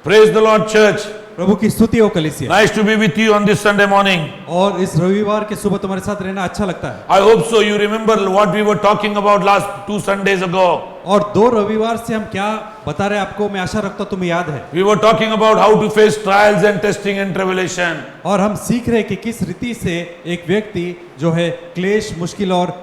Praise the Lord, church. प्रभु की स्तुति हो कलीसिया। Nice to be with you on this Sunday morning. और इस रविवार के सुबह तुम्हारे साथ रहना अच्छा लगता है। I hope so. You remember what we were talking about last 2 Sundays ago. और 2 रविवार से हम क्या बता रहे हैं आपको, मैं आशा रखता हूँ तुम्हें याद है। We were talking about how to face trials and testing and tribulation. और हम सीख रहे हैं कि किस रीति से एक व्यक्ति जो है क्लेश, मुश्किल और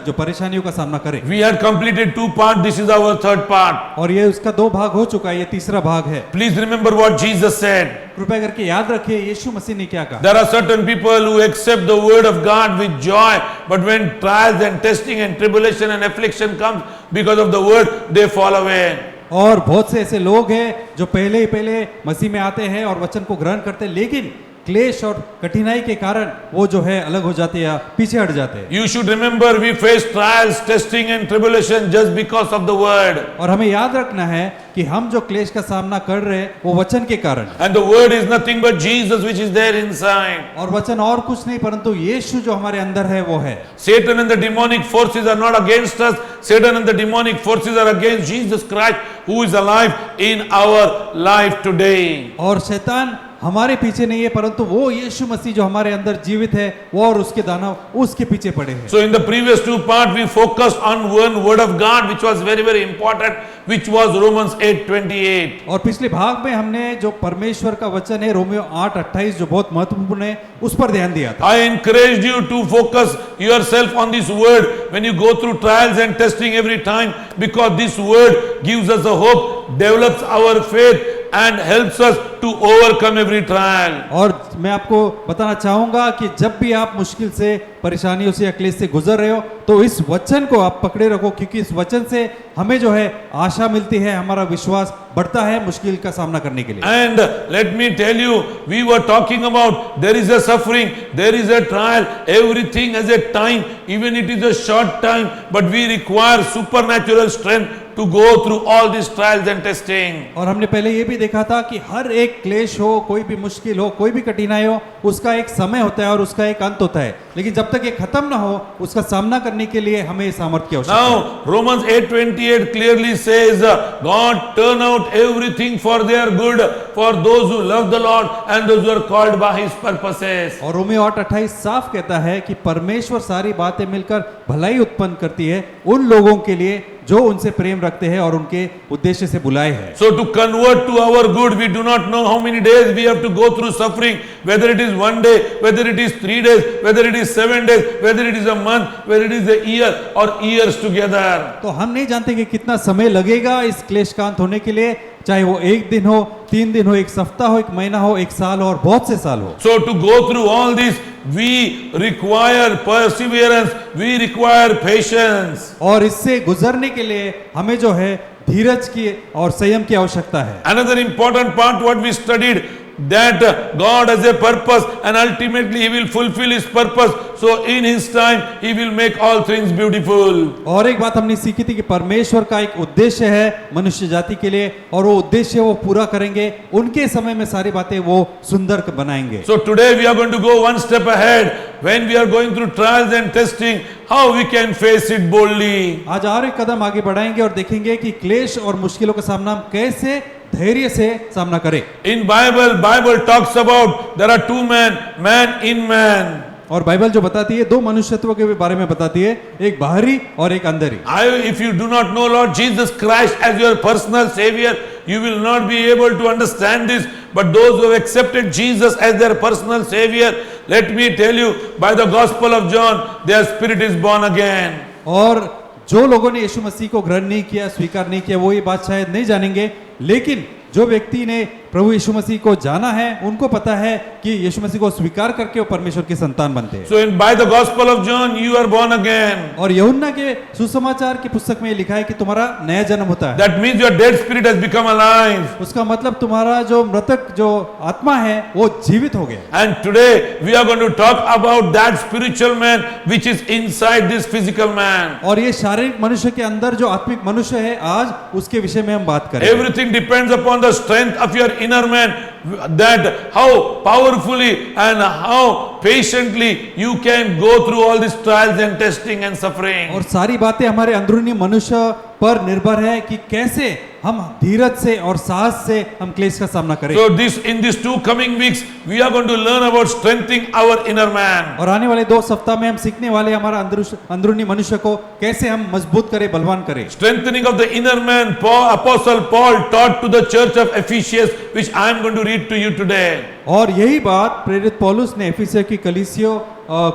जो परेशानियों का सामना करे। We had completed 2 parts. This is our 3rd part. और ये उसका 2 भाग हो चुका है, ये तीसरा भाग है। Please remember what Jesus said. कृपया करके याद रखिए यीशु मसीह ने क्या कहा। There are certain people who accept the word of God with joy, but when trials and testing and tribulation and affliction comes because of the word, they fall away. और बहुत से ऐसे लोग हैं जो पहले मसीह में आते हैं और वचन को ग्रहण करते हैं, लेकिन क्लेश और कठिनाई के कारण वो जो है अलग हो जाते हैं या पीछे हट जाते हैं। You should remember we face trials, testing and tribulation just because of the word. और हमें याद रखना है कि हम जो क्लेश का सामना कर रहे हैं वो वचन के कारण। And the word is nothing but Jesus which is there inside. और वचन और कुछ नहीं परंतु यीशु जो हमारे अंदर है वो है। Satan and the demonic forces are not against us. Satan and the demonic forces are against Jesus Christ who is alive in our life today. और शैतान हमारे पीछे नहीं है परंतु वो यीशु मसीह जो हमारे अंदर जीवित है वो और उसके दानव उसके पीछे पड़े हैं। So in the previous 2 parts we focused on one word of God which was very important, which was Romans 8:28. और पिछले भाग में हमने जो परमेश्वर का वचन है रोमियो 8:28 जो बहुत महत्वपूर्ण है उस पर ध्यान दिया था। I encouraged you to focus yourself on this word when you go through trials and testing every time, because this word gives us a hope, develops our faith and helps us to overcome every trial. और मैं आपको बताना चाहूंगा कि जब भी आप मुश्किल से, परेशानियों से या क्लेश से गुजर रहे हो तो इस वचन को आप पकड़े रखो, क्योंकि इस वचन से हमें जो है आशा मिलती है, हमारा विश्वास बढ़ता है मुश्किल का सामना करने के लिए। And let me tell you, we were talking about there is a suffering, there is a trial, everything has a time, even it is a short time, but we require supernatural strength to go through all these trials and testing. और हमने पहले ये भी देखा था कि हर एक क्लेश हो, कोई भी मुश्किल हो, कोई भी कठिनाई हो, उसका एक समय होता है और उसका एक अंत होता है, लेकिन जब तक ये खत्म ना हो उसका सामना करने के लिए हमें सामर्थ्य की आवश्यकता है। Now Romans 8:28 clearly says God turn out everything for their good for those who love the Lord and those who are called by his purposes. और रोमियो 8:28 साफ कहता है कि परमेश्वर सारी बातें मिलकर भलाई उत्पन्न करती है उन लोगों के लिए जो उनसे प्रेम रखते हैं और उनके उद्देश्य से बुलाए हैं। So to convert to our good, we do not know how many days we have to go through suffering, whether it is 1 day, whether it is 3 days, whether it is 7 days, whether it is a month, whether it is a year or years together. तो हम नहीं जानते कि कितना समय लगेगा इस क्लेशकांत होने के लिए, चाहे वो 1 दिन हो, 3 दिन हो, 1 सप्ताह हो, 1 महीना हो, 1 साल हो और बहुत से साल हो। So to go through all this, we require perseverance, we require patience. और इससे गुजरने के लिए हमें जो है धीरज की और संयम की आवश्यकता है। Another important part what we studied, that God has a purpose and ultimately he will fulfill his purpose, so in his time he will make all things beautiful. और एक बात हमने सीखी थी कि परमेश्वर का एक उद्देश्य है मनुष्य जाति के लिए और वो उद्देश्य वो पूरा करेंगे, उनके समय में सारी बातें वो सुंदर बनाएंगे। So today we are going to go one step ahead when we are going through trials and testing, how we can face it boldly. आज और एक कदम आगे बढ़ाएंगे और देखेंगे कि क्लेश और मुश्किलों का सामना हम कैसे धैर्य से सामना करें। In Bible talks about there are 2 men, man in man. और बाइबल जो बताती है 2 मनुष्यत्व के बारे में बताती है, एक बाहरी और एक अंदरी। If you do not know Lord Jesus Christ as your personal savior, you will not be able to understand this. But those who have accepted Jesus as their personal savior, let me tell you, by the gospel of John, their spirit is born again. और जो लोगों ने यीशु मसीह को ग्रहण नहीं किया, स्वीकार नहीं किया, वो ये बात शायद नहीं जानेंगे, लेकिन जो व्यक्ति ने प्रभु यीशु मसीह को जाना है उनको पता है कि यीशु मसीह को स्वीकार करके वो परमेश्वर के संतान बनते हैं। So by the gospel of John you are born again. और यूहन्ना के सुसमाचार की पुस्तक में लिखा है कि तुम्हारा नया जन्म होता है। That means your dead spirit has become alive. उसका मतलब तुम्हारा जो मृतक जो आत्मा है वो जीवित हो गया। And today we are going to talk about that spiritual man which is inside this physical man. और ये शारीरिक मनुष्य के अंदर जो आत्मिक मनुष्य है, आज उसके विषय में हम बात करेंगे। Everything depends upon the strength of your inner man that how powerfully and how patiently you can go through all these trials and testing and suffering. और सारी बातें हमारे अंदरूनी मनुष्य पर निर्भर है कि कैसे हम धीरज से और साहस से हम क्लेश का सामना करें। So in these 2 coming weeks, we are going to learn about strengthening our inner man. और आने वाले 2 सप्ताह में हम सीखने वाले हमारा अंदरूनी मनुष्य को कैसे हम मजबूत करें, बलवान करें। Strengthening of the inner man, Apostle Paul taught to the church of Ephesus, which I am going to read to you today. और यही बात प्रेरित पौलुस ने एफिसियों की कलीसियों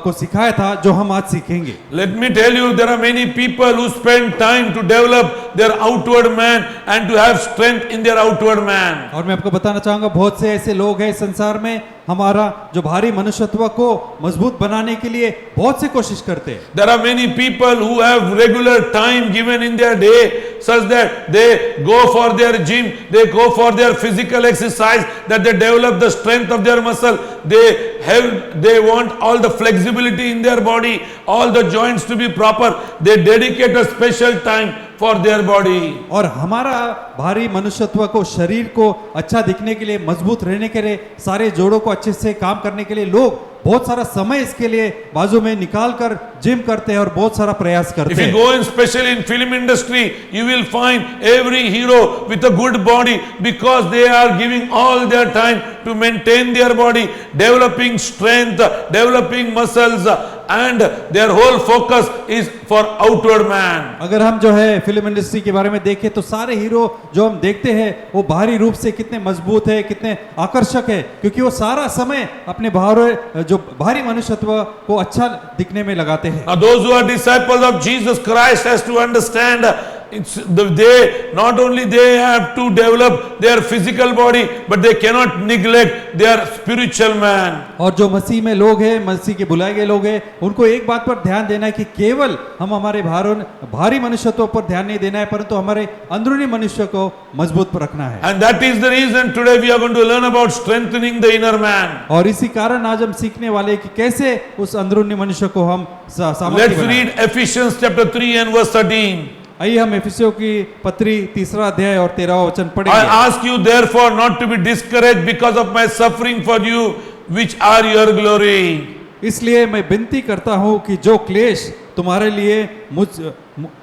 को सिखाया था, जो हम आज सीखेंगे। Let me tell you, there are many people who spend time to develop their outward man and to have strength in their outward man. और मैं आपको बताना चाहूंगा, बहुत से ऐसे लोग हैं संसार में हमारा जो भारी मनुष्यत्व को मजबूत बनाने के लिए बहुत से कोशिश करते हैं। There are many people who have regular time given in their day such that they go for their gym, they go for their physical exercise, that they develop the strength of their muscle. They want all the flexibility in their body, all the joints to be proper. They dedicate a special time for their body. और हमारा भारी मनुष्यत्व को, शरीर को अच्छा दिखने के लिए, मजबूत रहने के लिए, सारे जोड़ों को अच्छे से काम करने के लिए लोग बहुत सारा समय इसके लिए बाजू में निकाल कर जिम करते हैं और बहुत सारा प्रयास करते If you हैं। go in, especially in film industry, you will find every hero with a good body because they are giving all their time to maintain their body, developing strength, developing muscles, and their whole focus is for outward man. अगर हम जो है film industry के बारे में देखें तो सारे हीरो जो हम देखते हैं वो बाहरी रूप से कितने मजबूत है, कितने आकर्षक है, क्योंकि वो सारा समय अपने जो भारी मनुष्यत्व को अच्छा दिखने में लगाते हैं। Now those who are disciples of Jesus Christ has to understand they not only they have to develop their physical body, but they cannot neglect their spiritual man. और जो मसीह में लोग हैं, मसीह के बुलाए गए लोग हैं, उनको एक बात पर ध्यान देना है कि केवल हम हमारे भारी मनुष्यत्व पर ध्यान नहीं देना है, परंतु हमारे अंदरूनी मनुष्य को मजबूत रखना है। And that is the reason today we are going to learn about strengthening the inner man. और इसी कारण आज हम सीखने वाले हैं कि कैसे उस अंदरूनी मनुष्य को हम सामर्थ्य Let's बनाएं। read Ephesians chapter 3 and verse 13. आइए हम इफिसियों की पत्री 3 अध्याय और 13वां वचन I पढ़ेंगे। ask you therefore not to be discouraged because of my suffering for you, which are your glory. इसलिए मैं विनती करता हूँ कि जो क्लेश तुम्हारे लिए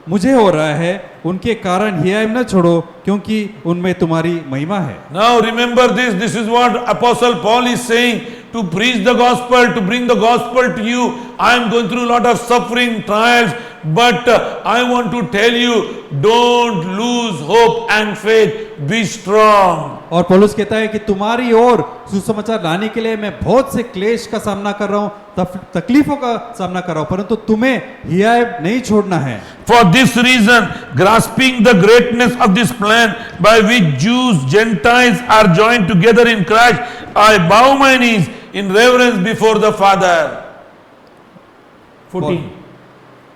मुझे हो रहा है, उनके कारण हियाव न छोड़ो, क्योंकि उनमें तुम्हारी महिमा है। Now remember this is what Apostle Paul is saying, to preach the gospel, to bring the gospel to you. I am going through a lot of suffering, trials, but I want to tell you, don't lose hope and faith, be strong. और पौलुस कहता है कि तुम्हारी ओर सुसमाचार लाने के लिए मैं बहुत से क्लेश का सामना कर रहा हूँ, तकलीफों का सामना कर रहा हूँ, परंतु तुम्हें हियाव नहीं छोड़ना है। For this reason, grasping the greatness of this plan by which Jews, Gentiles are joined together in Christ, I bow my knees in reverence before the Father. 14.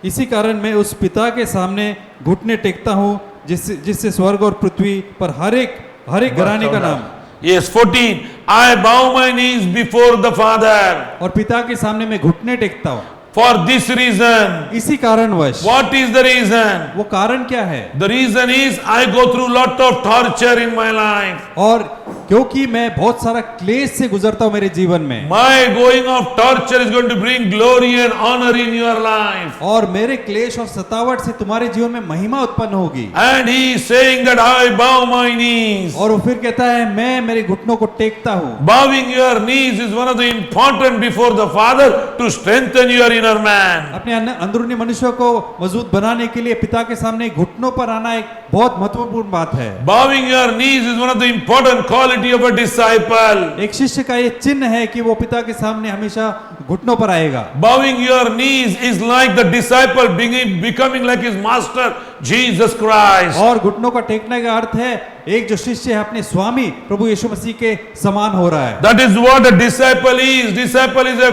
इसी कारण मैं उस पिता के सामने घुटने टेकता हूँ जिससे स्वर्ग और पृथ्वी पर हर एक घराने का नाम। Yes, 14. I bow my knees before the Father. और पिता के सामने मैं घुटने टेकता हूँ। For this reason. इसी कारणवश। What is the reason? वो कारण क्या है? The reason is I go through lot of torture in my life. और क्योंकि मैं बहुत सारा क्लेश से गुजरता हूँ मेरे जीवन में। My going of torture is going to bring glory and honor in your life. और मेरे क्लेश और सतावट से तुम्हारे जीवन में महिमा उत्पन्न होगी। And he is saying that I bow my knees. और वो फिर कहता है मैं मेरे घुटनों को टेकता हूँ। Bowing your knees is one of the important before the Father to strengthen your inner man. अपने अंदरूनी मनुष्य को मजबूत बनाने के लिए पिता के सामने घुटनों पर आना एक बहुत महत्वपूर्ण बात है। Bowing your knees is one of the important quality of a disciple. एक शिष्य का ये चिन्ह है कि वो पिता के सामने हमेशा घुटनों पर आएगा। Bowing your knees is like the disciple becoming like his master Jesus Christ. और घुटनों का टेकने का अर्थ है एक जो शिष्य है अपने स्वामी प्रभु यीशु मसीह के समान हो रहा है। That is what a disciple is. Disciple is a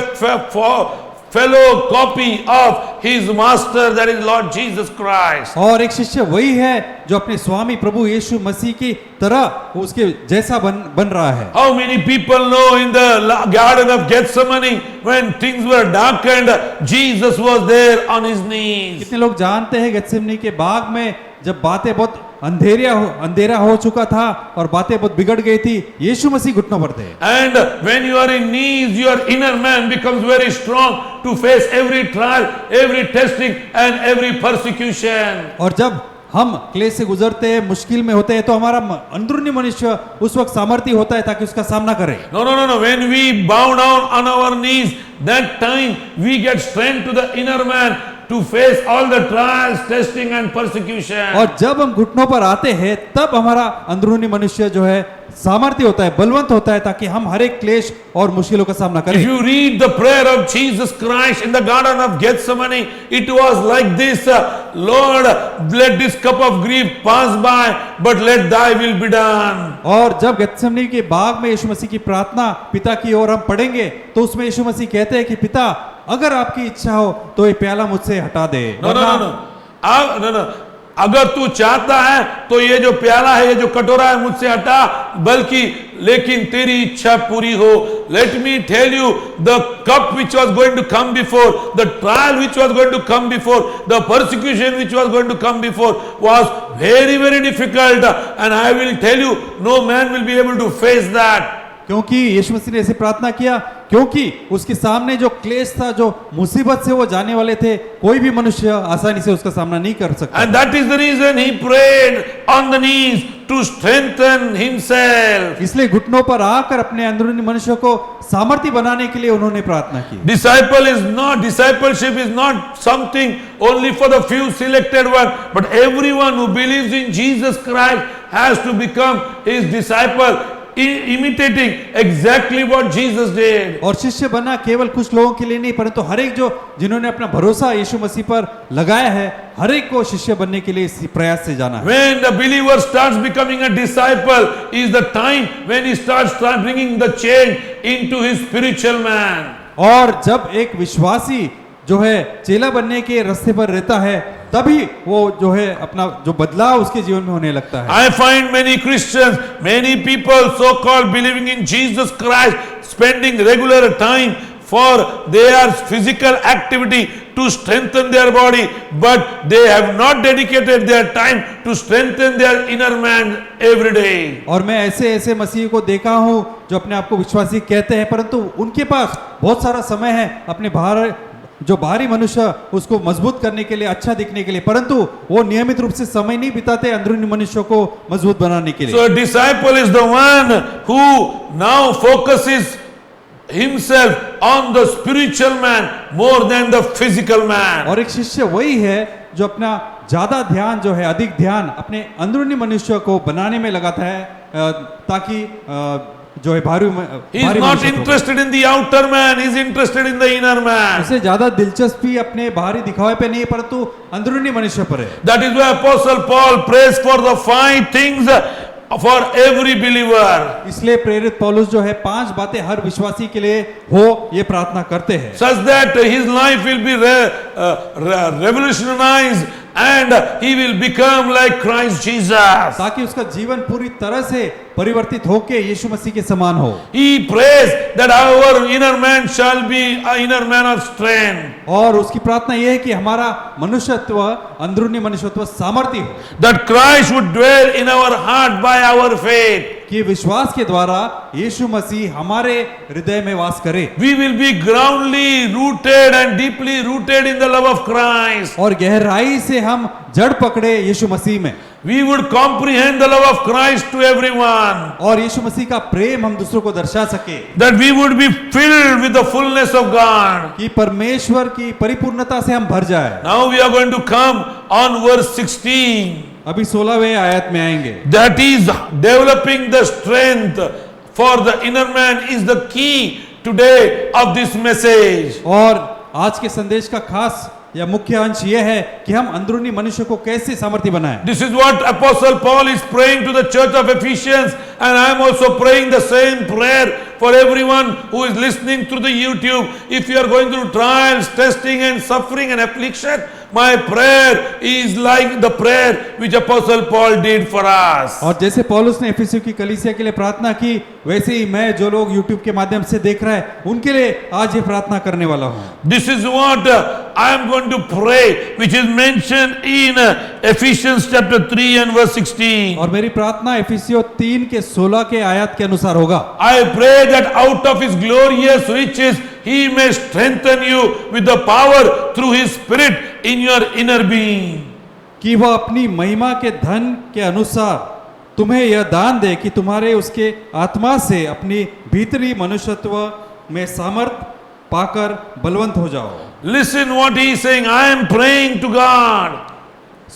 fellow copy of his master, that is Lord Jesus Christ. और एक शिष्य वही है जो अपने स्वामी प्रभु यीशु मसीह की तरह उसके जैसा बन रहा है। How many people know in the garden of Gethsemane when things were darkened, Jesus was there on his knees. कितने लोग जानते हैं गेत्सेमनी के बाग में जब बातें बहुत अंधेरा हो चुका था और बातें बहुत बिगड़ गई थी, यीशु मसीह घुटनों पर थे। And when you are in knees, your inner man becomes very strong to face every trial, every testing and every persecution. और जब हम क्लेश से गुजरते हैं, मुश्किल में होते हैं, तो हमारा अंदरूनी मनुष्य उस वक्त सामर्थ्य होता है ताकि उसका सामना करे। No. When we bow down on our knees, that time we get strength to the inner man to face all the trials, testing and persecution. और जब हम घुटनों पर आते हैं, तब हमारा अंदरूनी मनुष्य जो है सामर्थ्य होता है, बलवंत होता है, ताकि हम हर एक क्लेश और मुश्किलों का सामना करें। If you read the prayer of Jesus Christ in the Garden of Gethsemane, it was like this: Lord, let this cup of grief pass by, but let Thy will be done. और जब गethsemane के बाग में यीशु मसीह की प्रार्थना पिता की ओर हम पढ़ेंगे, तो उसमें यीशु मसीह कहते हैं कि पिता, अगर आपकी इच्छा हो तो ये प्याला मुझसे हटा दे। No. अगर तू चाहता है तो ये जो प्याला है, ये जो कटोरा है, मुझसे हटा, बल्कि लेकिन तेरी इच्छा पूरी हो। Let me tell you, the cup which was going to come before, the trial which was going to come before, the persecution which was going to come before was very, very difficult, and I will tell you, no man will be able to face that. क्योंकि यीशु मसीह ने ऐसे प्रार्थना किया, क्योंकि उसके सामने जो क्लेश था, जो मुसीबत से वो जाने वाले थे, कोई भी मनुष्य आसानी से उसका सामना नहीं कर सकता। And that is the reason he prayed on the knees to strengthen himself. इसलिए घुटनों पर आकर अपने अंदरूनी मनुष्य को सामर्थ्य बनाने के लिए उन्होंने प्रार्थना की। Discipleship is not something only for the few selected one, but everyone who believes in Jesus Christ has to become his disciple, imitating exactly what Jesus did. और शिष्य बनना केवल कुछ लोगों के लिए नहीं, परंतु हर एक जिन्होंने अपना भरोसा यीशु मसीह पर लगाया है, हर एक को शिष्य बनने के लिए इसी प्रयास से जाना है। When the believer starts becoming a disciple is the time when he starts bringing the change into his spiritual man. और जब एक विश्वासी जो है चेला बनने के रास्ते पर रहता है, तभी वो जो है अपना जो बदलाव उसके जीवन में होने लगता है। I find many Christians, many people so-called believing in Jesus Christ, spending regular time for their physical activity to strengthen their body, but they have not dedicated their time to strengthen their inner man every day. और मैं ऐसे मसीह को देखा हूँ जो अपने आप को विश्वासी कहते हैं, परंतु उनके पास बहुत सारा समय है अपने जो बाहरी मनुष्य उसको मजबूत करने के लिए, अच्छा दिखने के लिए, परंतु वो नियमित रूप से समय नहीं बिताते अंदरूनी मनुष्य को मजबूत बनाने के लिए। So a disciple is the one who now focuses himself on the spiritual man more than the physical man. और एक शिष्य वही है जो अपना ज्यादा ध्यान जो है, अधिक ध्यान अपने अंदरूनी मनुष्य को बनाने में लगाता है, ताकि जो है he is not interested in the outer man, he is interested in the inner man. उसे ज्यादा दिलचस्पी अपने बाहरी दिखावे पे नहीं है, परंतु अंदरूनी मनुष्य पर है। That is why Apostle Paul prays for the 5 things for every believer. इसलिए प्रेरित पौलुस जो है 5 बातें हर विश्वासी के लिए हो, ये प्रार्थना करते हैं, such that his life will be revolutionized and he will become like Christ Jesus. ताकि उसका जीवन पूरी तरह से परिवर्तित होके यीशु मसीह के समान हो। He prays that our inner man shall be an inner man of strength. और उसकी प्रार्थना यह है कि हमारा मनुष्यत्व, अंदरूनी मनुष्यत्व सामर्थ्य हो। That Christ would dwell in our heart by our faith. कि विश्वास के द्वारा यीशु मसीह हमारे हृदय में वास करे। We will be groundly rooted and deeply rooted in the love of Christ. और गहराई से हम जड़ पकड़े यीशु मसीह में। We would comprehend the love of Christ to everyone. और यीशु मसीह का प्रेम हम दूसरों को दर्शा सके। That we would be filled with the fullness of God. कि परमेश्वर की परिपूर्णता से हम भर जाए। Now we are going to come on verse 16. अभी 16वें आयत में आएंगे। That is developing the strength for the inner man is the key today of this message. और आज के संदेश का खास या मुख्य अंश यह है कि हम अंदरूनी मनुष्य को कैसे सामर्थ्य बनाएं। This is what Apostle Paul is praying to the church of Ephesians, and I am also praying the same prayer for everyone who is listening through the YouTube. If you are going through trials, testing and suffering and affliction, My prayer is like the prayer which Apostle Paul did for us. और जैसे पौलुस ने एफिसियों की कलीसिया के लिए प्रार्थना की, वैसे ही मैं जो लोग यूट्यूब के माध्यम से देख रहे हैं उनके लिए आज ये प्रार्थना करने वाला हूँ। This is what I am going to pray, which is mentioned in Ephesians chapter 3 and verse 16. और मेरी प्रार्थना एफिसियों 3 के 16 के आयत के अनुसार होगा। I pray that out of his glorious riches he may strengthen you with the power through his spirit in your inner being. कि वह अपनी महिमा के धन के अनुसार तुम्हें यह दान दे कि तुम्हारे उसके आत्मा से अपनी भीतरी मनुष्यत्व में सामर्थ पाकर बलवंत हो जाओ। Listen what he is saying. I am praying to God.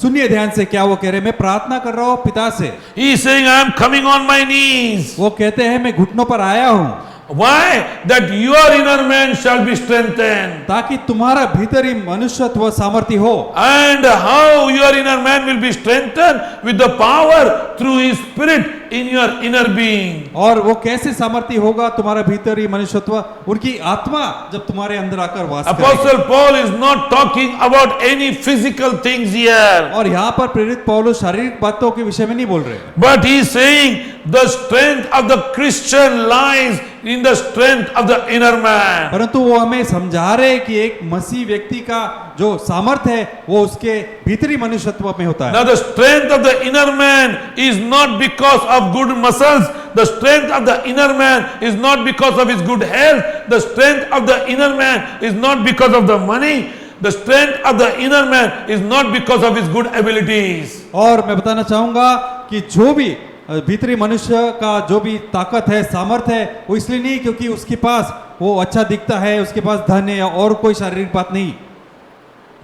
सुनिए ध्यान से क्या वो कह रहे हैं, मैं प्रार्थना कर रहा हूँ पिता से। He is saying I am coming on my knees. वो कहते हैं मैं घुटनों पर आया हूँ। Why? That your inner man shall be strengthened. ताकि तुम्हारा भीतरी मनुष्यत्व सामर्थ्य हो। And how your inner man will be strengthened? With the power through his spirit in your inner being. और वो कैसे सामर्थ्य होगा तुम्हारा भीतरी मनुष्यत्व, उनकी आत्मा जब तुम्हारे अंदर आकर वास करेगी। Apostle Paul is not talking about any physical things here. और यहाँ पर प्रेरित पौलुस शारीरिक बातों के विषय में नहीं बोल रहे, But he is saying the strength of the Christian lies in the strength of the inner man. परंतु वो हमें समझा रहे कि एक मसीह व्यक्ति का जो सामर्थ्य है वो उसके भीतरी मनुष्यत्व में होता है। Now the strength of the inner man is not because of good muscles. The strength of the inner man is not because of his good health. The strength of the inner man is not because of the money. The strength of the inner man is not because of his good abilities. और मैं बताना चाहूंगा कि जो भी भीतरी मनुष्य का जो भी ताकत है, सामर्थ्य है, वो इसलिए नहीं क्योंकि उसके पास वो अच्छा दिखता है, उसके पास धन है या और कोई शारीरिक बात नहीं।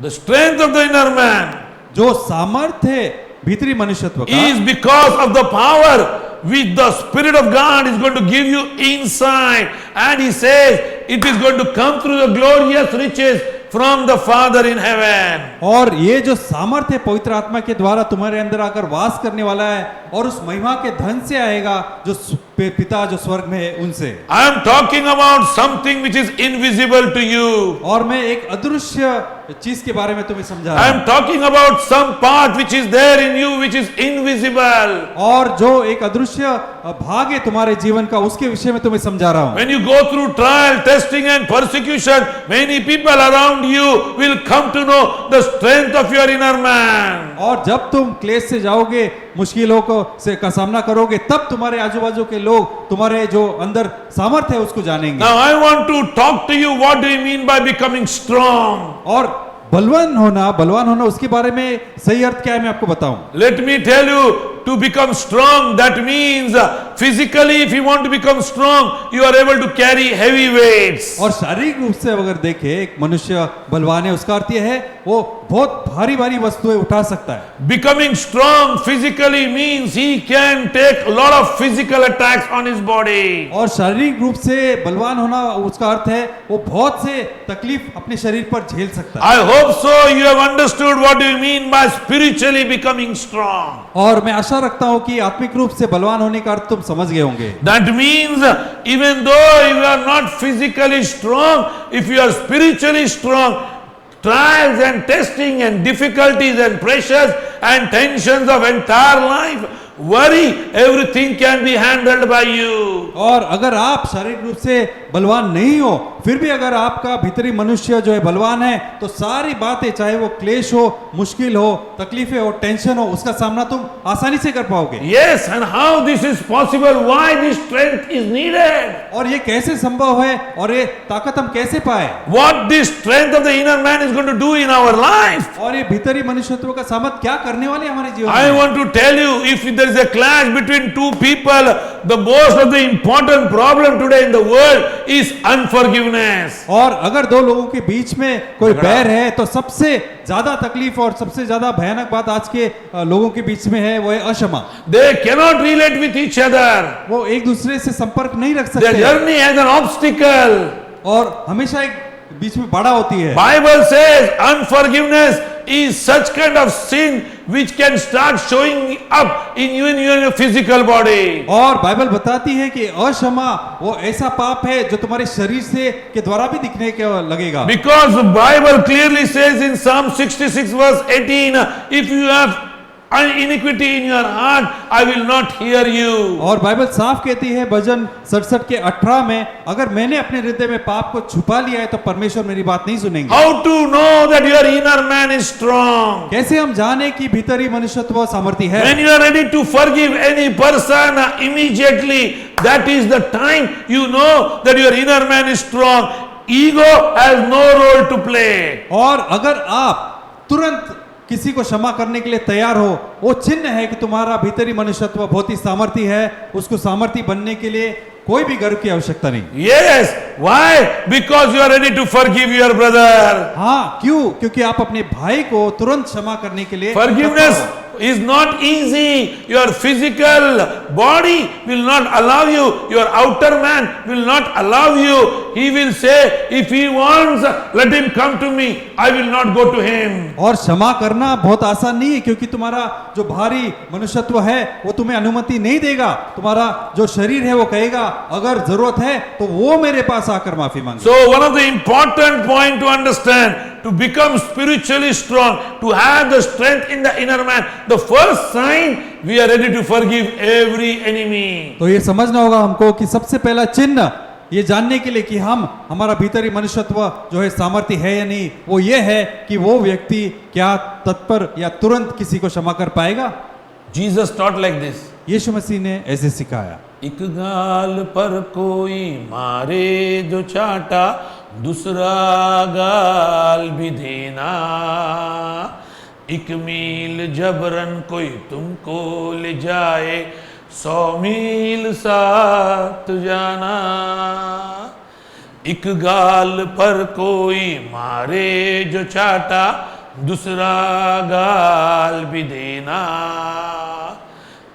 The strength of the inner man जो सामर्थ्य है भीतरी मनुष्यत्व का is because of the power which the Spirit of God is going to give you inside. And he says it is going to come through the glorious riches from the Father in heaven. और ये जो सामर्थ्य पवित्र आत्मा के द्वारा तुम्हारे अंदर आकर वास करने वाला है और उस महिमा के धन से आएगा जो पिता जो स्वर्ग में है उनसे। I am talking about something which is invisible to you. और मैं एक अदृश्य चीज के बारे में तुम्हें समझा I रहा am talking about some part which is there in you which is invisible. हूँ और जो एक अदृश्य भाग है तुम्हारे जीवन का उसके विषय में तुम्हें समझा रहा हूँ। When you go through trial, testing and persecution, many people around you will come to know the strength of your inner man. और जब तुम क्लेश से जाओगे, मुश्किलों का सामना करोगे, तब तुम्हारे आजू बाजू के लोग तुम्हारे जो अंदर सामर्थ्य है उसको जानेंगे। Now I want to talk to you what do you mean by becoming strong. और बलवान होना उसके बारे में सही अर्थ क्या है मैं आपको बताऊं। Let me tell you, to become strong, that means physically if you want to become strong, you are able to carry heavy weights. और शारीरिक रूप से अगर देखें एक मनुष्य बलवान है उसका अर्थ यह है वो बहुत भारी भारी वस्तुएं उठा सकता है। Becoming strong physically means he can take a lot of physical attacks on his body. और शारीरिक रूप से बलवान होना उसका अर्थ है वो बहुत से तकलीफ अपने शरीर पर झेल सकता है। I hope so you have understood what do you mean by spiritually becoming strong. और मैं आशा रखता हूं कि आत्मिक रूप से बलवान होने का अर्थ तुम समझ गए होंगे। That means even though you are not physically strong, if you are spiritually strong, trials and testing and difficulties and pressures and tensions of entire life, worry, everything can be handled by you. और अगर आप शारीरिक रूप से बलवान नहीं हो फिर भी अगर आपका भीतरी मनुष्य जो है बलवान है तो सारी बातें चाहे वो क्लेश हो, मुश्किल हो, तकलीफें हो, टेंशन हो, उसका सामना तुम आसानी से कर पाओगे। Yes, and how this is possible? Why this strength is needed? और ये कैसे संभव है और ये ताकत हम कैसे पाए? What this strength of the inner man is going to do in our life? और ये भीतरी मनुष्यत्व का सामर्थ क्या करने वाले हमारे जीवन I में? want to tell you, if there is a clash between two people, the most of the important problem today in the world is unforgiveness. और अगर दो लोगों के बीच में कोई बैर है तो सबसे ज्यादा तकलीफ और सबसे ज्यादा भयानक बात आज के लोगों के बीच में है वो है अक्षमा। They cannot relate with each other. वो एक दूसरे से संपर्क नहीं रख Their सकते journey has an obstacle. और हमेशा एक बीच में बड़ा होती है। Bible says unforgiveness is such kind of sin which can start showing up in you in your physical body. और बाइबल बताती है कि अक्षमा वो ऐसा पाप है जो तुम्हारे शरीर से के द्वारा भी दिखने के लगेगा। Because the Bible clearly says in Psalm 66 verse 18, if you have iniquity in your heart, I will not hear you. और बाइबल साफ कहती है भजन 67 के 18 में, अगर मैंने अपने हृदय में पाप को छुपा लिया है तो परमेश्वर मेरी बात नहीं सुनेंगे। How to know that your inner man is strong? कैसे हम जाने कि भीतरी मनुष्यत्व सामर्थ्य है? When you are ready to forgive any person immediately, that is the time you know that your inner man is strong. Ego has no role to play. और अगर आप तुरंत किसी को क्षमा करने के लिए तैयार हो, वो चिन्ह है कि तुम्हारा भीतरी मनुष्यत्व बहुत ही सामर्थ्य है। उसको सामर्थ्य बनने के लिए कोई भी गर्व की आवश्यकता नहीं। Yes, why? Because you are ready to forgive your brother. हाँ, क्यों? क्योंकि आप अपने भाई को तुरंत क्षमा करने के लिए Forgiveness is not easy. Your physical body will not allow you. Your outer man will not allow you. He will say, if he wants, let him come to me. I will not go to him. और क्षमा करना बहुत आसान नहीं है, क्योंकि तुम्हारा जो भारी मनुष्यत्व है वो तुम्हें अनुमति नहीं देगा। तुम्हारा जो शरीर है वो कहेगा अगर जरूरत है तो वो मेरे पास आकर माफी मांगे। So one of the important point to understand, to become spiritually strong, to have the strength in the inner man, the first sign we are ready to forgive every enemy. तो ये समझना होगा हमको कि सबसे पहला चिन्ह ये जानने के लिए कि हम हमारा भीतरी मनुष्यत्व जो है सामर्थ्य है या नहीं, वो ये है कि वो व्यक्ति क्या तत्पर या तुरंत किसी को क्षमा कर पाएगा। Jesus taught like this. यीशु मसीह ने ऐसे सिखाया, एक गाल पर कोई मारे जो चाटा, दूसरा गाल भी देना। एक मील जबरन कोई तुमको ले जाए, 100 मील साथ जाना। एक गाल पर कोई मारे जो चाटा, दूसरा गाल भी देना।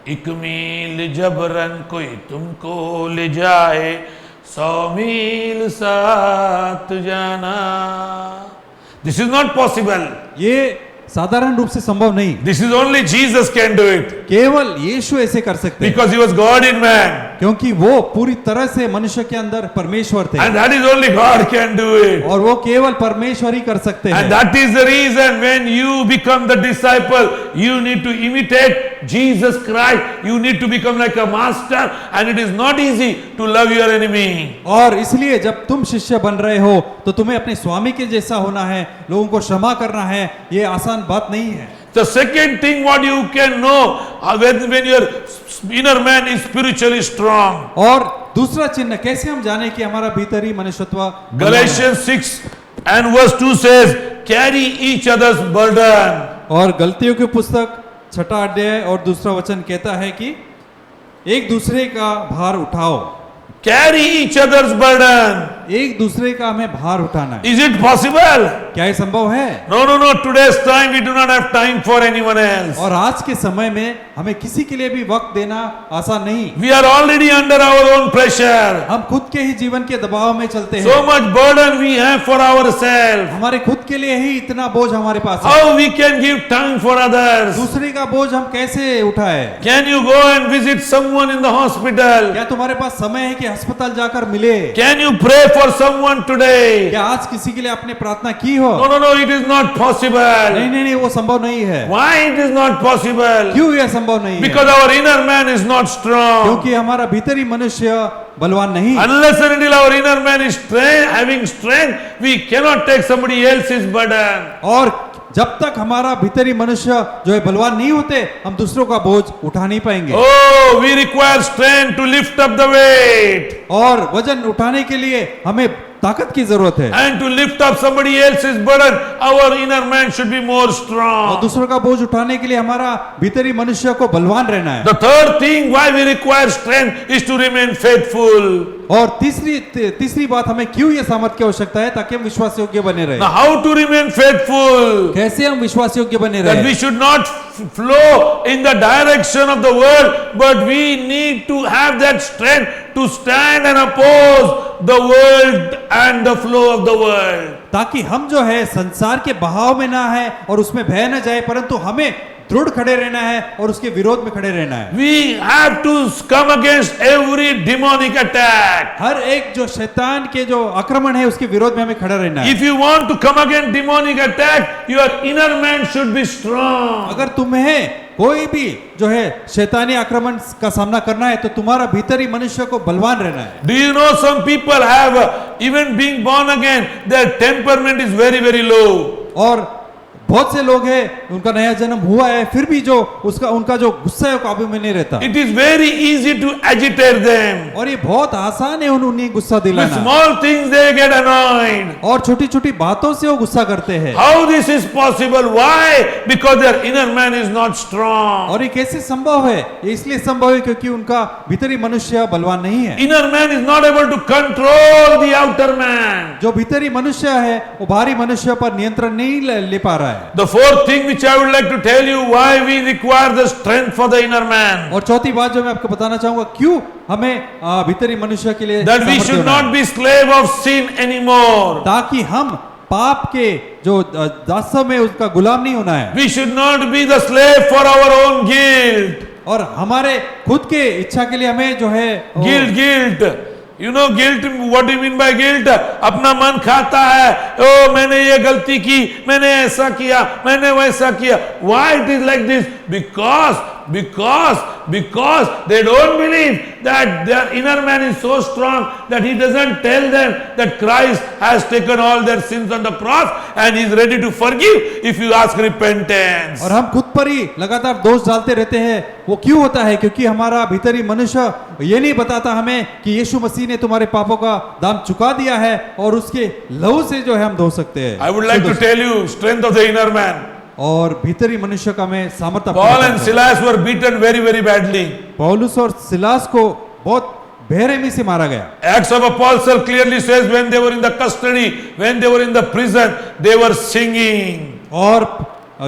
एक मील जबरन कोई तुमको ले जाए, 100 मील साथ जाना। This is not possible. ये साधारण रूप से संभव नहीं। This is only Jesus can do it. केवल यीशु ऐसे कर सकते हैं, Because he was God in man. क्योंकि वो पूरी तरह से मनुष्य के अंदर परमेश्वर थे, And that is only God can do it. और वो केवल परमेश्वर ही कर सकते हैं। And that is the reason when you become the disciple, you need to imitate Jesus Christ. You need to become like a master, and it is not easy to love your enemy. और इसलिए जब तुम शिष्य बन रहे हो तो तुम्हें अपने स्वामी के जैसा होना है, लोगों को क्षमा करना है। ये आसान बात नहीं है। The second thing what you can know when your inner man is spiritually strong. और दूसरा चिन्ह कैसे हम जाने कि हमारा भीतरी मनुष्यत्व। Galatians 6 and verse 2 says, carry each other's burden. और गलतियों की पुस्तक 6 अध्याय और दूसरा वचन कहता है कि एक दूसरे का भार उठाओ। Carry each other's burden. एक दूसरे का हमें भार उठाना है। Is it possible? क्या ये संभव है? No, no, no. Today's time we do not have time for anyone else. और आज के समय में हमें किसी के लिए भी वक्त देना आसान नहीं। We are already under our own pressure. हम खुद के ही जीवन के दबाव में चलते हैं। So much burden we have for ourselves. हमारे खुद के लिए ही इतना बोझ हमारे पास है। How we can give time for others? दूसरे का बोझ हम कैसे उठाए? Can you go and visit someone in the hospital? क्या तुम्हारे पास समय है कि अस्पताल जाकर मिले? Can you pray for someone today? क्या आज किसी के लिए आपने प्रार्थना की हो? No, no, no. It is not possible. नहीं नहीं नहीं, वो संभव नहीं है। Why it is not possible? क्यों यह संभव नहीं है? Because our inner man is not strong. क्योंकि हमारा भीतरी मनुष्य बलवान नहीं। Unless and until our inner man is having strength, we cannot take somebody else's burden. और जब तक हमारा भीतरी मनुष्य जो है बलवान नहीं होते, हम दूसरों का बोझ उठा नहीं पाएंगे। Oh, we require strength to lift up the weight. और वजन उठाने के लिए हमें ताकत की जरूरत है। And to lift up somebody else's burden, our inner man should be more और strong. दूसरों का बोझ उठाने के लिए हमारा भीतरी मनुष्य को बलवान रहना है। The third thing why we require strength is to remain faithful. और तीसरी बात, हमें क्यों ये सामर्थ की आवश्यकता है? ताकि हम विश्वास योग्य बने रहे। Now, how to remain faithful? कैसे हम विश्वास योग्य बने That रहे? we should not flow in the direction of the world, but we need to have that strength to stand and oppose the world and the flow of the world. ताकि हम जो है संसार के बहाव में ना है और उसमें बह न जाए, परंतु हमें दृढ़ खड़े रहना है और उसके विरोध में खड़े रहना है। We have to come against every demonic attack. हर एक जो शैतान के जो आक्रमण है उसके विरोध में हमें खड़ा रहना है। If you want to come against demonic attack, your inner man should be strong. अगर तुम्हें कोई भी जो है शैतानी आक्रमण का सामना करना है तो तुम्हारा भीतरी मनुष्य को बलवान रहना है। Do you know some people have, even being born again, their temperament is very, very low. और बहुत से लोग हैं उनका नया जन्म हुआ है फिर भी जो उनका जो गुस्सा है वो काबू में नहीं रहता। It is very easy to agitate them. और ये बहुत आसान है उन्हें गुस्सा With दिलाना। small things they get annoyed. और छोटी छोटी बातों से वो गुस्सा करते हैं। How this is possible? Why? Because their inner man is not strong. और ये कैसे संभव है? ये इसलिए संभव है क्योंकि उनका भीतरी मनुष्य बलवान नहीं है। Inner man is not able to control the outer man. जो भीतरी मनुष्य है वो बाहरी मनुष्य पर नियंत्रण नहीं ले पा रहा है। The fourth thing which I would like to tell you, why we require the strength for the inner man. और चौथी बात जो मैं आपको बताना चाहूंगा क्यों हमें भीतरी मनुष्य के लिए That we सामर्थ्य should होना है। not be slave of sin anymore. ताकि हम पाप के जो दासों में उसका गुलाम नहीं होना है। We should not be the slave for our own guilt. और हमारे खुद के इच्छा के लिए हमें जो है Guilt. You know guilt, what do you mean by guilt? अपना मन खाता है, ओ मैंने ये गलती की, मैंने ऐसा किया, मैंने वैसा किया. Why it is like this? Because they don't believe that their inner man is so strong that he doesn't tell them that Christ has taken all their sins on the cross and he is ready to forgive if you ask repentance. और हम खुद पर ही लगातार दोष डालते रहते हैं। वो क्यों होता है? क्योंकि हमारा भीतरी मनुष्य ये नहीं बताता हमें कि यीशु मसीह ने तुम्हारे पापों का दाम चुका दिया है और उसके लहू से जो है हम धो सकते हैं। I would like to tell you strength of the inner man. और भीतरी मनुष्य का हमें सामर्थ्य। Paul and Silas were beaten very, very badly. पौलुस और सिलास को बहुत बेरहमी से मारा गया। Acts of Apostles clearly says when they were in the custody, when they were in the prison, they were singing. और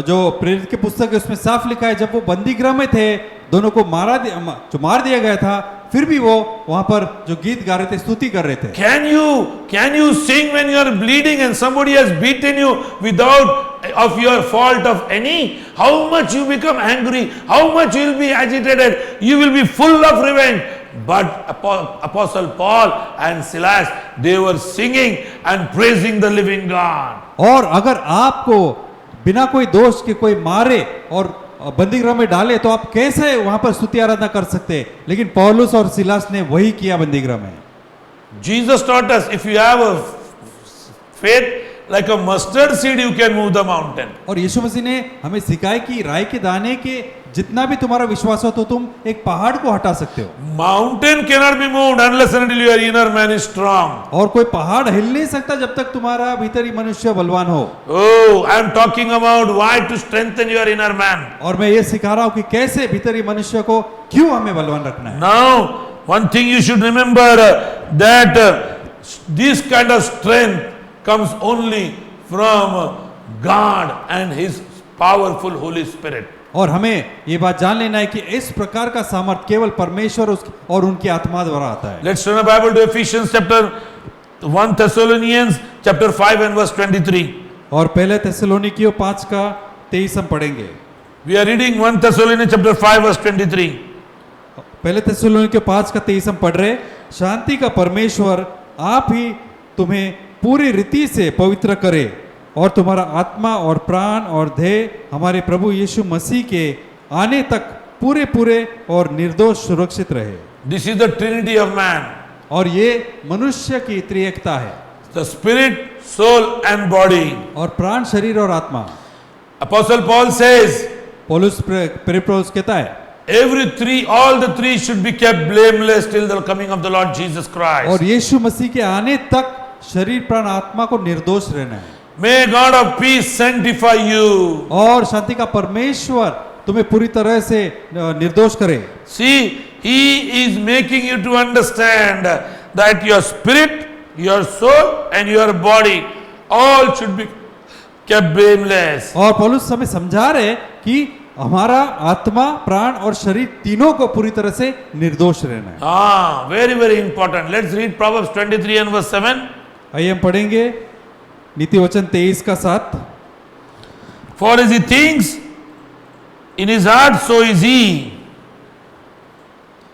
जो प्रेरित की पुस्तक है उसमें साफ लिखा है जब वो बंदी गृह में थे दोनों को मार दिया गया था फिर भी वो वहां पर जो गीत गा रहे थे स्तुति कर रहे थे। Can you sing when you are bleeding and somebody has beaten you without of your fault of any? How much you become angry, how much you will be agitated, you will be full of revenge. But Apostle Paul and Silas, they were singing and praising the living God. और अगर आपको बिना कोई दोष के कोई मारे और बंदी गृह में डाले तो आप कैसे वहां पर स्तुति आराधना कर सकते हैं? लेकिन पौलुस और सिलास ने वही किया बंदी गृह में। Jesus taught us if you have a faith like a mustard seed you can move the mountain. और यीशु मसीह ने हमें सिखाया कि राई के दाने के जितना भी तुम्हारा विश्वास हो तो तुम एक पहाड़ को हटा सकते हो। Mountain cannot be moved unless and until your inner man is strong. और कोई पहाड़ हिल नहीं सकता जब तक तुम्हारा भीतरी मनुष्य बलवान हो। Oh, I am talking about why to strengthen your inner man. और मैं ये सिखा रहा हूँ कि कैसे भीतरी मनुष्य को क्यों हमें बलवान रखना है। Now, one thing you should remember that this kind of strength comes only from God and His powerful Holy Spirit. और हमें ये बात जान लेना है कि इस प्रकार का सामर्थ केवल परमेश्वर और उनकी आत्मा द्वारा आता है। Let's turn the Bible to Ephesians chapter 1 Thessalonians chapter 5 and verse 23. और पहले थिस्सलुनीकियों 5 का 23 हम पढ़ेंगे। We are reading 1 Thessalonians chapter 5 verse 23. पहले थिस्सलुनीकियों 5 का 23 हम पढ़ रहे। शांति का परमेश्वर आप ही तुम्हें पूरी रीति से पवित्र करे और तुम्हारा आत्मा और प्राण और देह हमारे प्रभु यीशु मसीह के आने तक पूरे पूरे और निर्दोष सुरक्षित रहे। This is the Trinity of man. और ये मनुष्य की त्रिएकता है। The spirit, soul and body. और प्राण, शरीर और आत्मा। Apostle Paul says, पौलुस प्रेरित कहता है all the three should be kept blameless till the coming of the Lord Jesus Christ. और यीशु मसीह के आने तक शरीर, प्राण, आत्मा को निर्दोष रहना है। May God of peace sanctify you. और शांति का परमेश्वर तुम्हें पूरी तरह से निर्दोष करे। See, He is making you to understand that your spirit, your soul and your body all should be kept blameless. और पौलुस हमें समझा रहे कि हमारा आत्मा, प्राण और शरीर तीनों को पूरी तरह से निर्दोष रहना है। Ah, very, very important. Let's read Proverbs 23 and verse 7. आइए हम पढ़ेंगे नीति वचन 23 का 7। For as he thinks in his heart, so is he.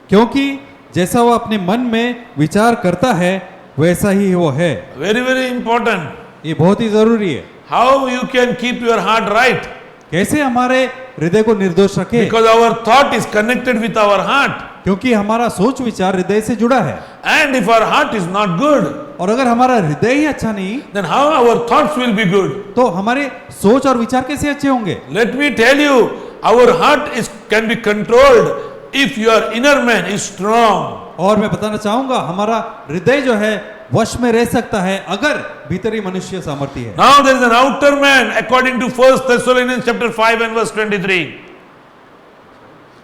क्योंकि जैसा वो अपने मन में विचार करता है वैसा ही वो है। Very, very important. ये बहुत ही जरूरी है। How you can keep your heart right? कैसे हमारे हृदय को निर्दोष रखे? Because our thought is connected with our heart. क्योंकि हमारा सोच विचार हृदय से जुड़ा है। And if our heart is not good, और अगर हमारा हृदय ही अच्छा नहीं, then how our thoughts will be good? तो हमारे सोच और विचार कैसे अच्छे होंगे? Let me tell you, our heart can be controlled if your inner man is strong. और मैं बताना चाहूंगा हमारा हृदय जो है वश में रह सकता है अगर भीतरी मनुष्य सामर्थ्य है। Now there is an outer man according to 1 Thessalonians chapter 5 and verse 23.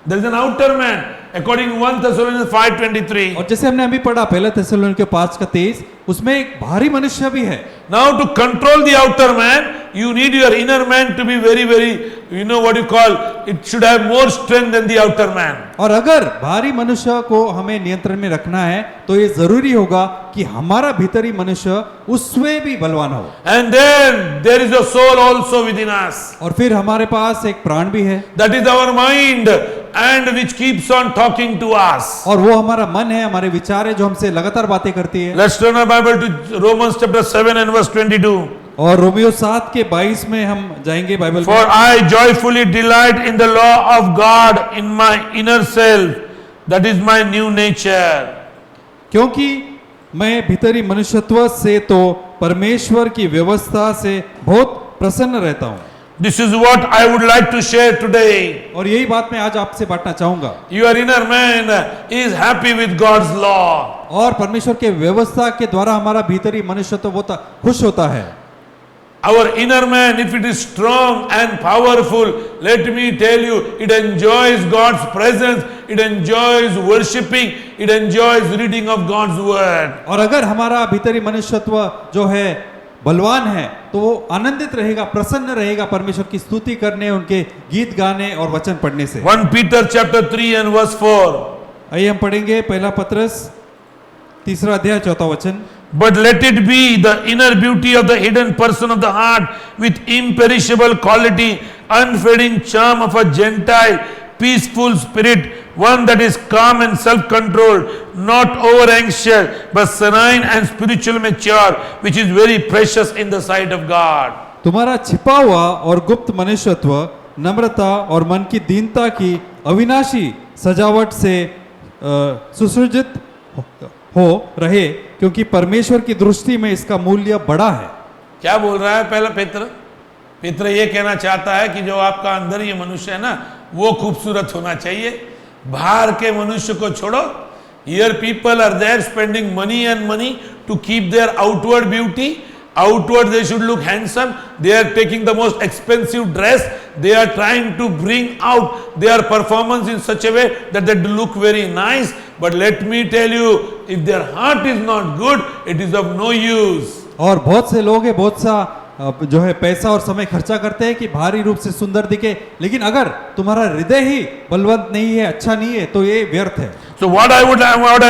There is an outer man according to 1 Thessalonians 5:23. और जैसे हमने अभी पढ़ा पहला थिस्सलुनीके 5:23, उसमें एक भारी मनुष्य भी है। Now to control the outer man, you need your inner man to be very, very, you know what you call, it should have more strength than the outer man. और अगर भारी मनुष्य को हमें नियंत्रण में रखना है तो ये जरूरी होगा कि हमारा भीतरी मनुष्य उसमें भी बलवान हो। And then there is a soul also within us. और फिर हमारे पास एक प्राण भी है। That is our mind and which keeps on talking to us. और वो हमारा मन है, हमारे विचार है जो हमसे लगातार बातें करती है। Let's turn our Bible to Romans chapter 7 and verse 22. और रोमियो 7:22 में हम जाएंगे Bible For I joyfully delight in the law of God in my inner self, that is my new nature. क्योंकि मैं भीतरी मनुष्यत्व से तो परमेश्वर की व्यवस्था से बहुत प्रसन्न रहता हूँ। This is what I would like to share today. और यही बात मैं आज आपसे बांटना चाहूंगा। Your inner man is happy with God's law. और परमेश्वर के व्यवस्था के द्वारा हमारा भीतरी मनुष्यत्व बहुत खुश होता है। Our inner man, if it is strong and powerful, let me tell you, it enjoys God's presence, it enjoys worshipping, it enjoys reading of God's word. और अगर हमारा भीतरी मनुष्यत्व जो है बलवान है तो वो आनंदित रहेगा, प्रसन्न रहेगा परमेश्वर की स्तुति करने, उनके गीत गाने और वचन पढ़ने से। 1 Peter chapter 3 and verse 4. आइए हम पढ़ेंगे पहला पत्रस 3 अध्याय 4 वचन। But let it be the inner beauty of the hidden person of the heart with imperishable quality, unfading charm of a Gentile, peaceful spirit, one that is calm and self-controlled, not over anxious, but serene and spiritually mature, which is very precious in the sight of God. तुम्हारा छिपा हुआ और गुप्त मनुष्यत्व नम्रता और मन की दीनता की अविनाशी सजावट से सुसज्जित हो रहे, क्योंकि परमेश्वर की दृष्टि में इसका मूल्य बड़ा है। क्या बोल रहा है पहला पेत्र ये कहना चाहता है कि जो आपका अंदर ये मनुष्य है ना, वो खूबसूरत होना चाहिए। बाहर के मनुष्य को छोड़ो। Here people are there spending money and money to keep their outward beauty. Outward they should look handsome. They are taking the most expensive dress. They are trying to bring out their performance in such a way that they look very nice. But let me tell you, if their heart is not good, it is of no use. और बहुत से लोग हैं, बहुत सा जो है पैसा और समय खर्चा करते हैं कि बाहरी रूप से सुंदर दिखे, लेकिन अगर तुम्हारा हृदय ही बलवंत नहीं है, अच्छा नहीं है, तो ये व्यर्थ है। So what I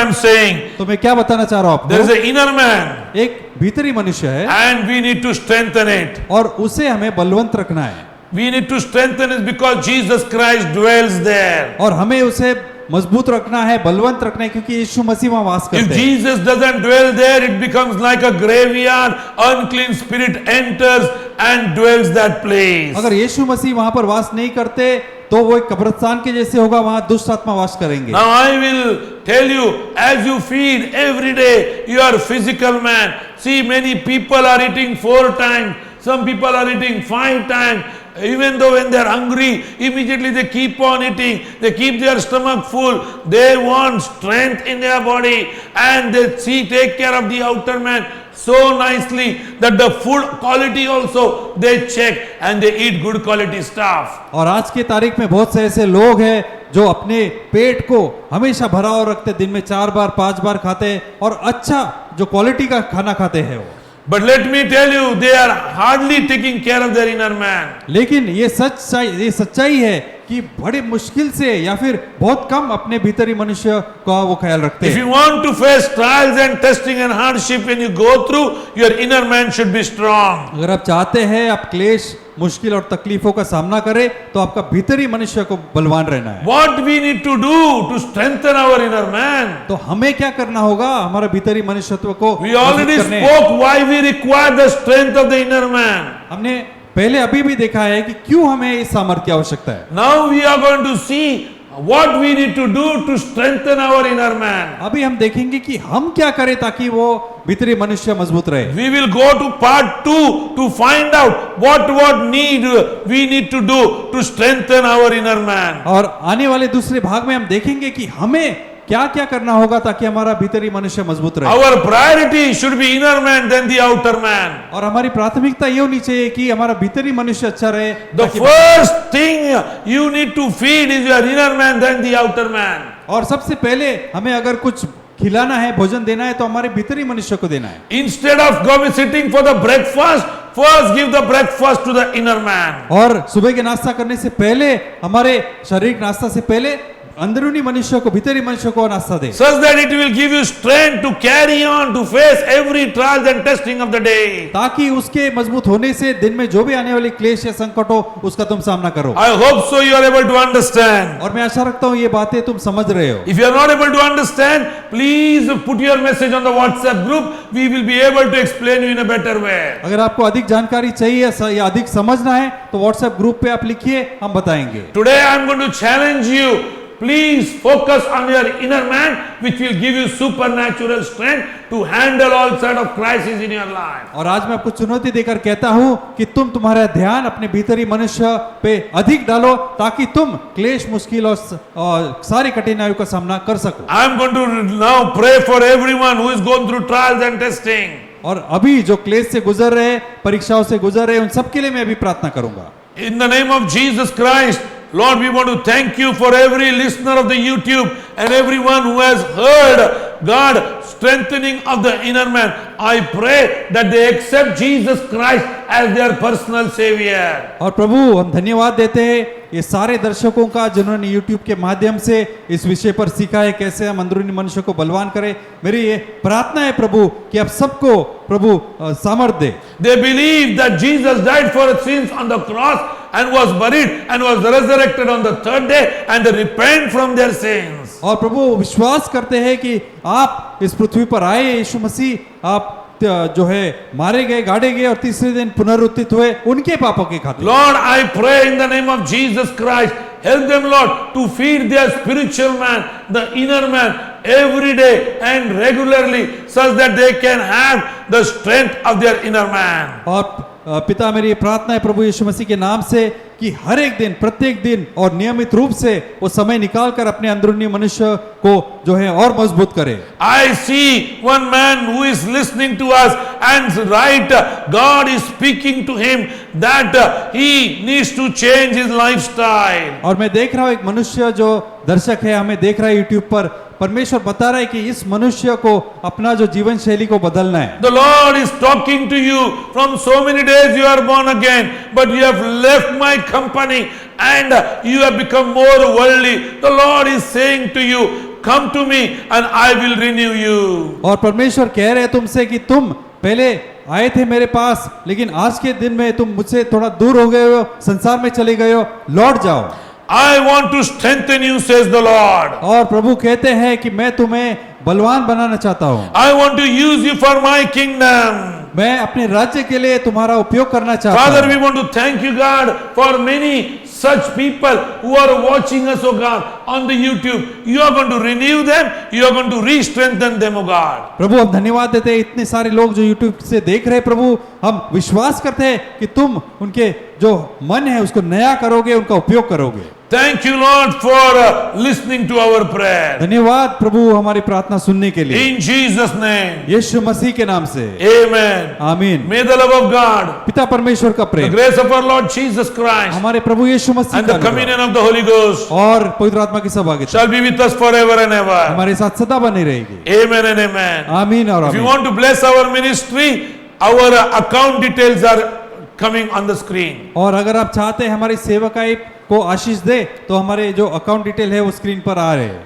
am saying, तो मैं क्या बताना चाह रहा हूँ there is आपको, an inner man एक भीतरी मनुष्य है and we need to strengthen it. और उसे हमें बलवंत रखना है। We need to strengthen it because Jesus Christ dwells there. और हमें उसे मजबूत रखना है, बलवंत रखना है, क्योंकि यीशु मसीह वहां वास If करते हैं। Jesus doesn't dwell there, it becomes like a graveyard. Unclean spirit enters and dwells that place. अगर यीशु मसीह वहां पर वास नहीं करते तो वो एक कब्रिस्तान के जैसे होगा, वहां दुष्ट आत्मा वास करेंगे। Now I will tell you, as you feed every day your physical man, see many people are eating 4 times, some people are eating 5 times. Even though when they are hungry, immediately they keep on eating. They keep their stomach full. They want strength in their body, and they take care of the outer man so nicely that the food quality also they check and they eat good quality stuff. और आज की तारीख में बहुत से ऐसे लोग हैं जो अपने पेट को हमेशा भरा और रखते, दिन में 4 बार 5 बार खाते हैं और अच्छा जो क्वालिटी का खाना खाते हैं वो। But let me tell you, they are hardly taking care of their inner man. लेकिन ये सच्चाई है कि बड़े मुश्किल से या फिर बहुत कम अपने भीतरी मनुष्य का वो ख्याल रखते If हैं। you want to face trials and testing and hardship when you go through, your inner man should be strong. अगर आप चाहते हैं आप क्लेश मुश्किल और तकलीफों का सामना करें तो आपका भीतरी मनुष्य को बलवान रहना है। What we need to do to strengthen our inner man? तो हमें क्या करना होगा हमारा भीतरी मनुष्यत्व को We already मजबूत करने? spoke why we require the strength of the inner man. हमने पहले अभी भी देखा है कि क्यों हमें इस सामर्थ्य की आवश्यकता है। Now we are going to see what we need to do to strengthen our inner man. अभी हम देखेंगे कि हम क्या करें ताकि वो भीतरी मनुष्य मजबूत रहे। We will go to part 2 to find out what we need to do to strengthen our inner man. और आने वाले दूसरे भाग में हम देखेंगे कि हमें क्या क्या करना होगा ताकि हमारा भीतरी मनुष्य मजबूत रहे। Our priority should be inner man than the outer man. और हमारी प्राथमिकता ये होनी चाहिए कि हमारा भीतरी मनुष्य अच्छा रहे। The first thing you need to feed is your inner man than the outer man. और सबसे पहले हमें अगर कुछ खिलाना है भोजन देना है तो हमारे भीतरी मनुष्य को देना है। Instead of sitting for the breakfast, first give the breakfast to the inner man. और सुबह के नाश्ता करने से पहले हमारे शारीरिक नाश्ता से पहले अंदरूनी मनुष्य को भीतरी मनुष्य को नाश्ता दे, Such that it will give you strength to carry on to face every trial and testing of the day. ताकि उसके मजबूत होने से दिन में जो भी आने वाली क्लेश या संकट हो उसका तुम सामना करो। I hope so you are able to understand. और मैं आशा रखता हूँ ये बातें तुम समझ रहे हो। If you are not able to understand, please put your message on the WhatsApp group. We will be able to explain you in a better way. अगर आपको अधिक जानकारी चाहिए या अधिक समझना है तो व्हाट्सएप ग्रुप पे आप लिखिए, हम बताएंगे। Today I am going to challenge you. Please focus on your inner man, which will give you supernatural strength to handle all sort of crises in your life. और आज मैं आपको चुनौती देकर कहता हूं कि तुम तुम्हारा ध्यान अपने भीतरी मनुष्य पे अधिक डालो ताकि तुम क्लेश मुश्किल और सारी कठिनाइयों का सामना कर सको। I am going to now pray for everyone who is going through trials and testing. और अभी जो क्लेश से गुजर रहे, परीक्षाओं से गुजर रहे, उन सबके लिए मैं अभी प्रार्थना करूंगा। In the name of Jesus Christ, Lord, we want to thank you for every listener of the YouTube and everyone who has heard God strengthening of the inner man. I pray that they accept Jesus Christ as their personal savior. और प्रभु हम धन्यवाद देते हैं ये सारे दर्शकों का जिन्होंने YouTube के माध्यम से इस विषय पर सीखा है कैसे हम अंदरूनी मनुष्य को बलवान करें। मेरी ये प्रार्थना है प्रभु कि आप सबको प्रभु सामर्थ दे। They believe that Jesus died for sins on the cross and was buried and was resurrected on the third day, and they repent from their sins. और प्रभु विश्वास करते हैं कि आप इस पृथ्वी पर आए, यीशु मसीह आप जो है मारे गए, गाड़े गए और तीसरे दिन पुनरुत्थित हुए उनके पापों के खातिर। Lord, I pray in the name of Jesus Christ, help them, Lord, to feed their spiritual man, the inner man, every day and regularly, such that they can have the strength of their inner man. और पिता मेरी प्रार्थना है प्रभु यीशु मसीह के नाम से कि हर एक दिन, प्रत्येक दिन और नियमित रूप से वो समय निकाल कर अपने अंदरूनी मनुष्य को जो है और मजबूत करे। I see one man who is listening to us and right, God is speaking to him that he needs to change his lifestyle. और मैं देख रहा हूँ एक मनुष्य जो दर्शक है हमें देख रहा है यूट्यूब पर, परमेश्वर बता रहा है कि इस मनुष्य को अपना जो जीवन शैली को बदलना है। The Lord is talking to you from so many days you are born again, but you have left my company and you have become more worldly. The Lord is saying to you, come to me and I will renew you. और परमेश्वर कह रहे हैं तुमसे कि तुम पहले आए थे मेरे पास लेकिन आज के दिन में तुम मुझसे थोड़ा दूर हो गए हो, संसार में चले गए हो, लौट जाओ। I want to strengthen you, says the Lord. और प्रभु कहते हैं कि मैं तुम्हें बलवान बनाना चाहता हूँ। I want to use you for my kingdom. मैं अपने राज्य के लिए तुम्हारा उपयोग करना चाहता Father, we हूँ। want to thank you, God, for many such people who are watching us, oh God, on the YouTube. You are going to renew them. You are going to re-strengthen them, oh God. प्रभु हम धन्यवाद देते हैं इतने सारे लोग जो YouTube से देख रहे हैं प्रभु, हम विश्वास करते हैं कि तुम उनके जो मन है उसको नया करोगे, उनका उपयोग करोगे। Thank you, Lord, for listening to our prayer. धन्यवाद प्रभु हमारी प्रार्थना सुनने के लिए, In Jesus' name. यीशु मसीह के नाम से Amen. आमीन। May the love of God, पिता परमेश्वर का the Prem, grace of our Lord Jesus Christ, हमारे प्रभु यीशु मसीह and का the अनुग्रह communion of the Holy Ghost और पवित्र आत्मा की सहभागिता shall be with us forever and ever. हमारे साथ सदा बनी रहेगी। Amen and amen. आमीन और If you आमीन। want to bless our ministry, our account details are coming on the screen. और अगर आप चाहते हैं हमारी सेवकाई को आशीष दे, तो हमारे जो अकाउंट डिटेल है वो स्क्रीन पर आ रहे हैं।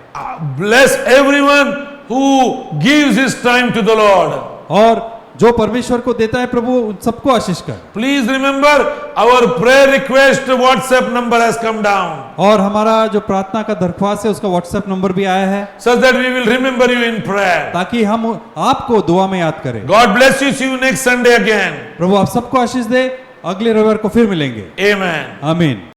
Bless everyone who gives his time to the Lord. और जो परमेश्वर को देता है प्रभु, उन सबको आशीष कर। Please remember our prayer request WhatsApp number has come down, और हमारा जो प्रार्थना का दरख्वास्त है उसका व्हाट्सएप नंबर भी आया है, such that we will remember you in prayer. ताकि हम आपको दुआ में याद करें। God bless you. See you next Sunday again. प्रभु आप सबको आशीष दे, अगले रविवार को फिर मिलेंगे। Amen. आमीन।